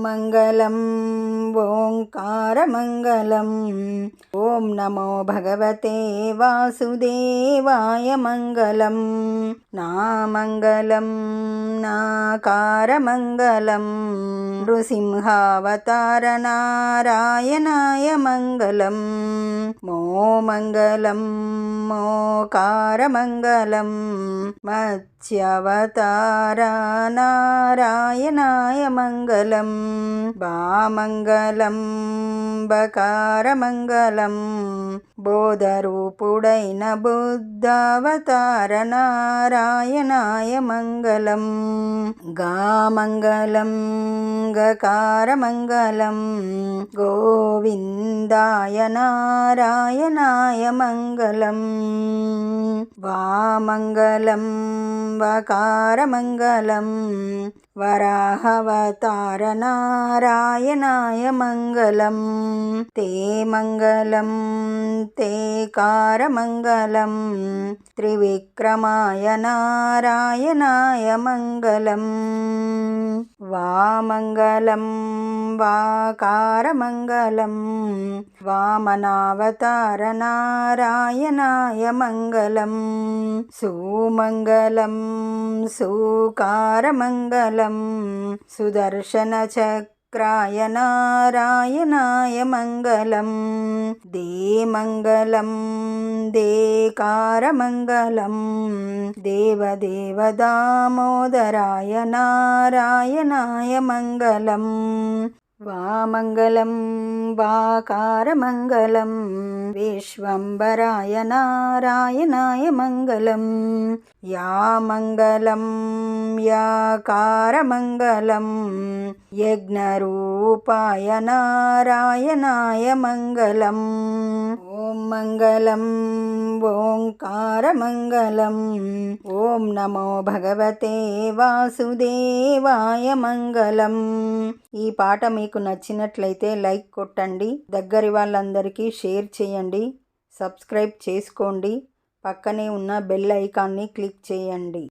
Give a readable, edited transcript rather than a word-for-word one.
మంగళం ఓంకారమంగళం. ఓం నమో భగవతే వాసుదేవాయ మంగళం. నామంగళం నాకారమంగళం. నృసింహావతార నారాయణాయ మంగళం. మోమంగళం మోకారమంగళం. మత్స్యావతార నారాయణాయ మంగళం. బామంగళం బకారమంగళం. బోధరూపుడైన బుద్ధావతార నారాయణాయ మంగళం. గామంగళం గకారమంగళం. గోవిందాయ నారాయణాయ మంగళం. వామంగళం వకారమంగళం. వరాహవతార నారాయణాయ మంగళం. తే మంగళం తే కారమంగళం. త్రివిక్రమాయ నారాయణాయ మంగళం. వామంగళం వాకారమంగళం. వామనావతార నారాయణాయ మంగళం. సుమంగళం సుకారమంగళం. సుదర్శన చక్రాయ నారాయణాయ మంగళం. దేమంగళం దేకారమంగళం. దేవదేవ దామోదరాయ నారాయణాయ మంగళం. వామంగళం వాకారమంగళం. విశ్వంబరాయ నారాయణాయ మంగళం. యామంగళం యాకారమంగళం. యజ్ఞరూపాయ నారాయణాయ మంగళం. ఓం మంగళం ఓంకారమంగళం. ఓం నమో భగవతే వాసుదేవాయ మంగళం. ఈ పాట మీకు నచ్చినట్లయితే లైక్ కొట్టండి, దగ్గరి వాళ్ళందరికీ షేర్ చేయండి, సబ్స్క్రైబ్ చేసుకోండి, పక్కనే ఉన్న బెల్ ఐకాన్ని క్లిక్ చేయండి.